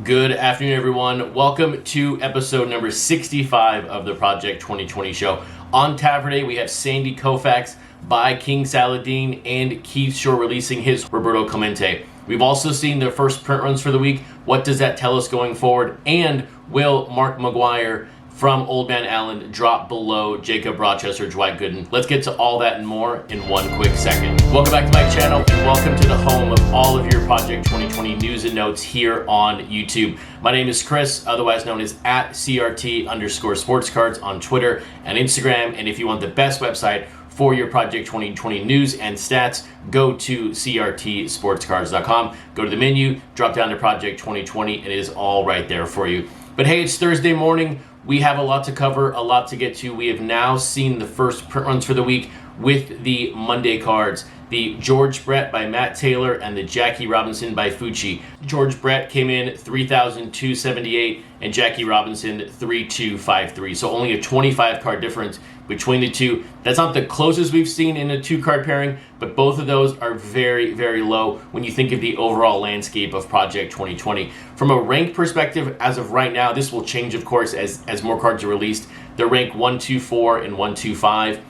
Good afternoon, everyone. Welcome to episode number 65 of the Project 2020 show. On tap today, we have Sandy Koufax by King Saladin and Keith Shore releasing his Roberto Clemente. We've also seen their first print runs for the week. What does that tell us going forward? And will Mark McGwire from Old Man Allen drop below Jacob Rochester, Dwight Gooden? Let's get to all that and more in one quick second. Welcome back to my channel and welcome to the home of all of your Project 2020 news and notes here on YouTube. My name is Chris, otherwise known as @CRT_Sportscards on Twitter and Instagram. And if you want the best website for your Project 2020 news and stats, go to CRTSportscards.com. Go to the menu, drop down to Project 2020, and it is all right there for you. But hey, it's Thursday morning. We have a lot to cover, a lot to get to. We have now seen the first print runs for the week with the Monday cards. The George Brett by Matt Taylor and the Jackie Robinson by Fucci. George Brett came in 3,278 and Jackie Robinson 3,253. So only a 25 card difference between the two. That's not the closest we've seen in a 2-card pairing, but both of those are very, very low when you think of the overall landscape of Project 2020. From a rank perspective, as of right now, this will change, of course, as more cards are released. They're ranked 1, 2, 4, and 1, 2, 5.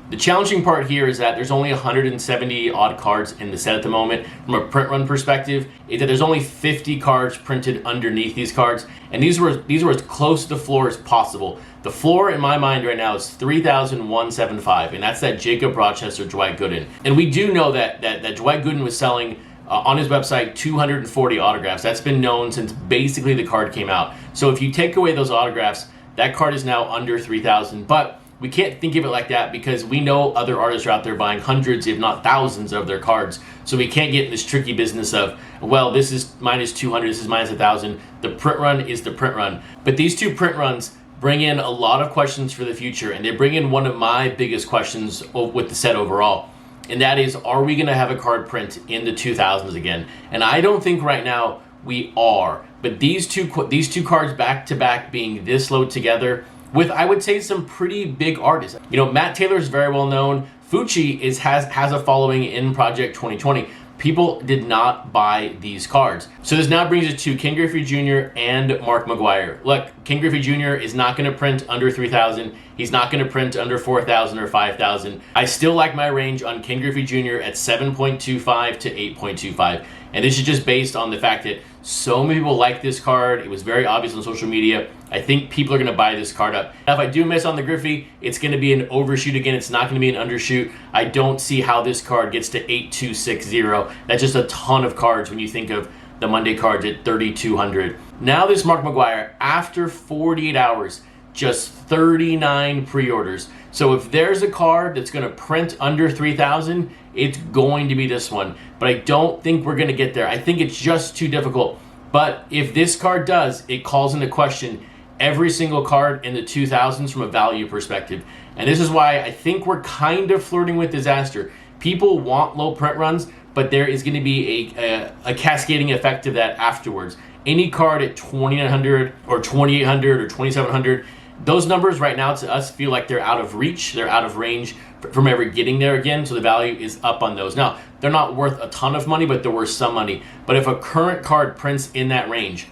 The challenging part here is that there's only 170 odd cards in the set at the moment. From a print run perspective, is that there's only 50 cards printed underneath these cards, and these were as close to the floor as possible. The floor in my mind right now is 3,175, and that's that Jacob Rochester Dwight Gooden. And we do know that Dwight Gooden was selling on his website 240 autographs. That's been known since basically the card came out. So if you take away those autographs, that card is now under 3,000, but we can't think of it like that because we know other artists are out there buying hundreds, if not thousands, of their cards. So we can't get in this tricky business of, well, this is minus 200, this is minus 1,000. The print run is the print run. But these two print runs bring in a lot of questions for the future, and they bring in one of my biggest questions with the set overall. And that is, are we going to have a card print in the 2000s again? And I don't think right now we are. But these two cards back to back being this low together, with, I would say, some pretty big artists. You know, Matt Taylor is very well known. Fucci has a following in Project 2020. People did not buy these cards. So this now brings us to Ken Griffey Jr. and Mark McGwire. Look, Ken Griffey Jr. is not going to print under 3,000. He's not going to print under 4,000 or 5,000. I still like my range on Ken Griffey Jr. at 7.25 to 8.25. And this is just based on the fact that so many people like this card. It was very obvious on social media. I think people are going to buy this card up. Now, if I do miss on the Griffey, it's going to be an overshoot again. It's not going to be an undershoot. I don't see how this card gets to 8,260. That's just a ton of cards when you think of the Monday cards at 3,200. Now this Mark McGwire, after 48 hours, just 39 pre-orders. So if there's a card that's going to print under 3,000, it's going to be this one. But I don't think we're going to get there. I think it's just too difficult. But if this card does, it calls into question every single card in the 2000s from a value perspective. And this is why I think we're kind of flirting with disaster. People want low print runs, but there is going to be a cascading effect of that afterwards. Any card at 2,900 or 2,800 or 2,700, those numbers right now to us feel like they're out of reach, they're out of range from ever getting there again, so the value is up on those. Now, they're not worth a ton of money, but they're worth some money. But if a current card prints in that range,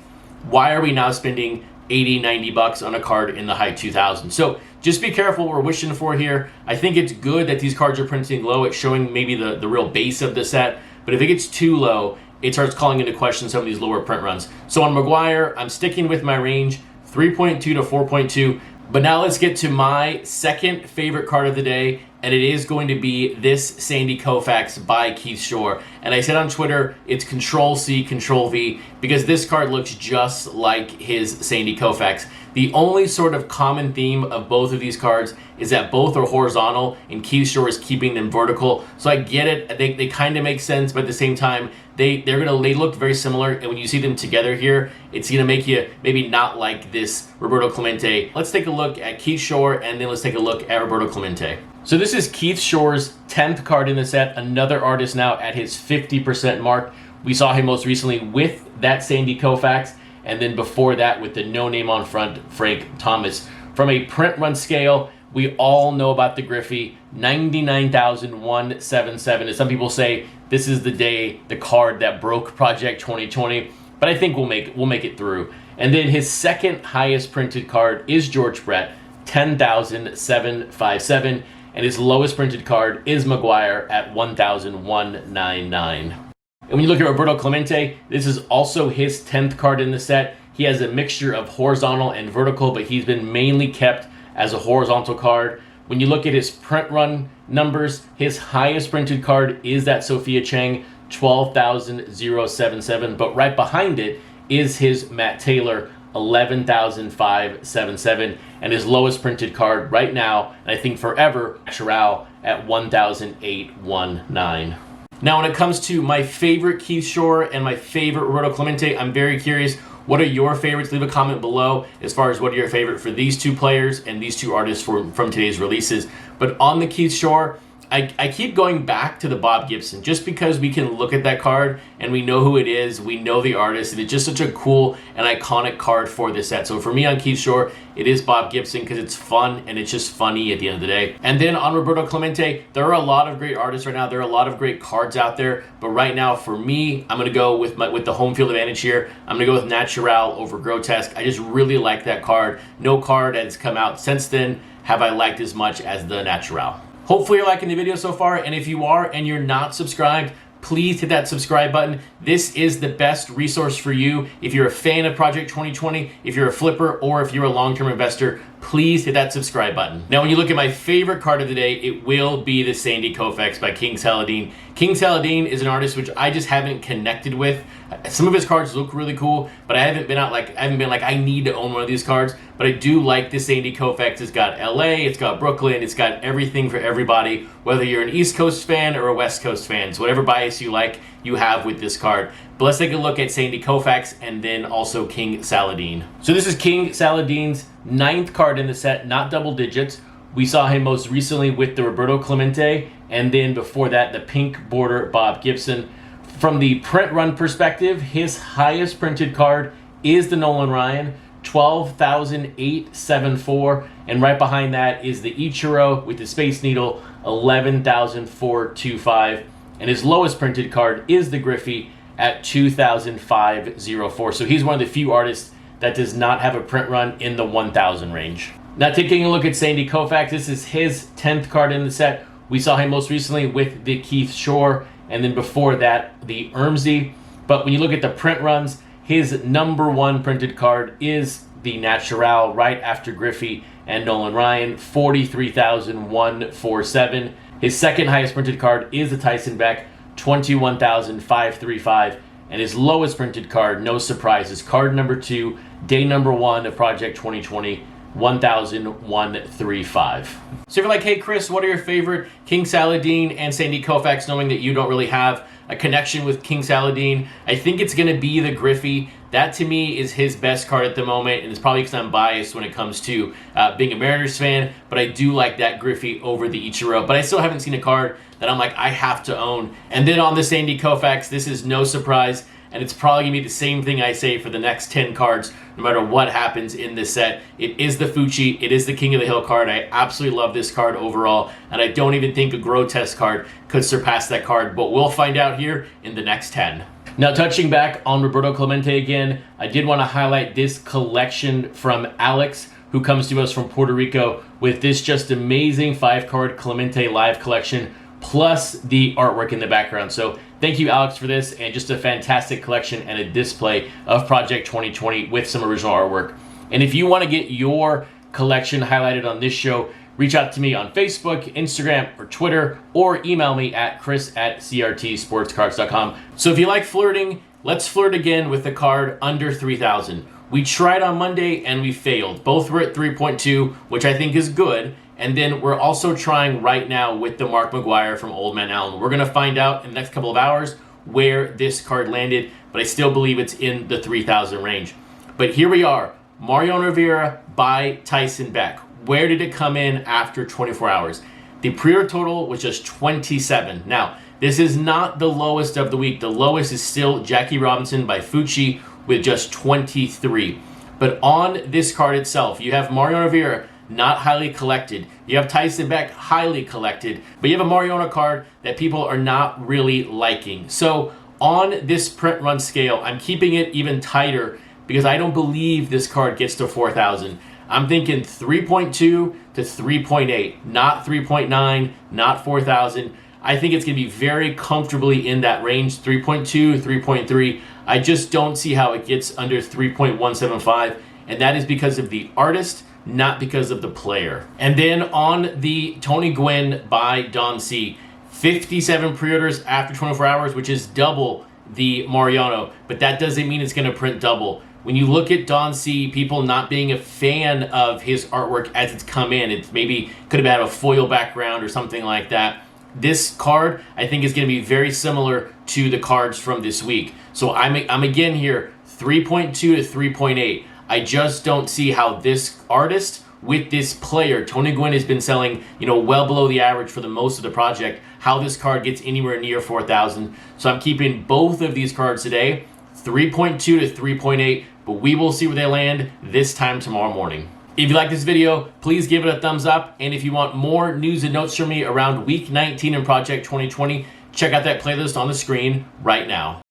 why are we now spending 80, 90 bucks on a card in the high 2000s? So just be careful what we're wishing for here. I think it's good that these cards are printing low. It's showing maybe the real base of the set, but if it gets too low, it starts calling into question some of these lower print runs. So on McGwire, I'm sticking with my range, 3.2 to 4.2. But now let's get to my second favorite card of the day, and it is going to be this Sandy Koufax by Keith Shore. And I said on Twitter, it's Control-C, Control-V, because this card looks just like his Sandy Koufax. The only sort of common theme of both of these cards is that both are horizontal, and Keith Shore is keeping them vertical. So I get it, they kind of make sense, but at the same time, they look very similar, and when you see them together here, it's gonna make you maybe not like this Roberto Clemente. Let's take a look at Keith Shore, and then let's take a look at Roberto Clemente. So this is Keith Shore's 10th card in the set, another artist now at his 50% mark. We saw him most recently with that Sandy Koufax, and then before that with the no name on front, Frank Thomas. From a print run scale, we all know about the Griffey, 99,177. As some people say, this is the card that broke Project 2020. but I think we'll make it through. And then his second highest printed card is George Brett, 10,757, and his lowest printed card is Maguire at 1,199. And when you look at Roberto Clemente, this is also his 10th card in the set. He has a mixture of horizontal and vertical, but he's been mainly kept as a horizontal card. When you look at his print run numbers, his highest printed card is that Sophia Chang, 12,077, but right behind it is his Matt Taylor, 11,577, and his lowest printed card right now, and I think forever, Chirao at 1,819. Now, when it comes to my favorite Keith Shore and my favorite Roberto Clemente, I'm very curious. What are your favorites? Leave a comment below as far as what are your favorite for these two players and these two artists from today's releases. But on the Keith Shore, I keep going back to the Bob Gibson just because we can look at that card and we know who it is, we know the artist, and it's just such a cool and iconic card for this set. So for me on Keith Shore, it is Bob Gibson because it's fun and it's just funny at the end of the day. And then on Roberto Clemente, there are a lot of great artists right now. There are a lot of great cards out there. But right now, for me, I'm going to go with the home field advantage here. I'm going to go with Natural over Grotesque. I just really like that card. No card has come out since then have I liked as much as the Natural. Hopefully you're liking the video so far, and if you are and you're not subscribed, please hit that subscribe button. This is the best resource for you. If you're a fan of Project 2020, if you're a flipper, or if you're a long-term investor, please hit that subscribe button. Now, when you look at my favorite card of the day, it will be the Sandy Koufax by King Saladin. King Saladin is an artist which I just haven't connected with. Some of his cards look really cool, but I haven't been like I need to own one of these cards. But I do like the Sandy Koufax. It's got LA, it's got Brooklyn, it's got everything for everybody, whether you're an East Coast fan or a West Coast fan. So whatever bias you like, you have with this card. But let's take a look at Sandy Koufax and then also King Saladin. So this is King Saladin's 9th card in the set, not double digits. We saw him most recently with the Roberto Clemente, and then before that, the pink border Bob Gibson. From the print run perspective, his highest printed card is the Nolan Ryan, 12,874, and right behind that is the Ichiro with the Space Needle, 11,425, and his lowest printed card is the Griffey at 2,504. So he's one of the few artists that does not have a print run in the 1,000 range. Now, taking a look at Sandy Koufax, this is his 10th card in the set. We saw him most recently with the Keith Shore, and then before that, the Ermsey. But when you look at the print runs, his #1 printed card is the Natural right after Griffey and Nolan Ryan, 43,147. His second highest printed card is the Tyson Beck, 21,535. And his lowest printed card, no surprise, is card #2, day #1 of Project 2020, 1,135. So if you're like, hey Chris, what are your favorite King Saladin and Sandy Koufax, knowing that you don't really have a connection with King Saladin, I think it's going to be the Griffey. That to me is his best card at the moment, and it's probably because I'm biased when it comes to being a Mariners fan, but I do like that Griffey over the Ichiro. But I still haven't seen a card that I'm like, I have to own. And then on the Sandy Koufax, this is no surprise, and it's probably going to be the same thing I say for the next 10 cards, no matter what happens in this set. It is the Fucci, it is the King of the Hill card. I absolutely love this card overall, and I don't even think a Grotesque card could surpass that card, but we'll find out here in the next 10. Now, touching back on Roberto Clemente again, I did want to highlight this collection from Alex, who comes to us from Puerto Rico with this just amazing 5-card Clemente live collection, plus the artwork in the background. So thank you, Alex, for this, and just a fantastic collection and a display of Project 2020 with some original artwork. And if you want to get your collection highlighted on this show, reach out to me on Facebook, Instagram, or Twitter, or email me at chris@crtsportscards.com. So if you like flirting, let's flirt again with the card under 3,000. We tried on Monday and we failed. Both were at 3.2, which I think is good. And then we're also trying right now with the Mark McGwire from Old Man Allen. We're going to find out in the next couple of hours where this card landed, but I still believe it's in the 3,000 range. But here we are, Mariano Rivera by Tyson Beck. Where did it come in after 24 hours? The pre-order total was just 27. Now, this is not the lowest of the week. The lowest is still Jackie Robinson by Fucci with just 23. But on this card itself, you have Mariano Rivera, not highly collected. You have Tyson Beck, highly collected. But you have a Mariano card that people are not really liking. So on this print run scale, I'm keeping it even tighter because I don't believe this card gets to 4,000. I'm thinking 3.2 to 3.8, not 3.9, not 4,000. I think it's going to be very comfortably in that range, 3.2, 3.3. I just don't see how it gets under 3.175, and that is because of the artist, not because of the player. And then on the Tony Gwynn by Don C, 57 pre-orders after 24 hours, which is double the Mariano, but that doesn't mean it's going to print double. When you look at Don C, people not being a fan of his artwork as it's come in, it's maybe could have had a foil background or something like that. This card, I think, is going to be very similar to the cards from this week. So I'm again here, 3.2 to 3.8. I just don't see how this artist with this player, Tony Gwynn has been selling, well below the average for the most of the project, how this card gets anywhere near 4,000. So I'm keeping both of these cards today, 3.2 to 3.8, but we will see where they land this time tomorrow morning. If you like this video, please give it a thumbs up. And if you want more news and notes from me around week 19 in Project 2020, check out that playlist on the screen right now.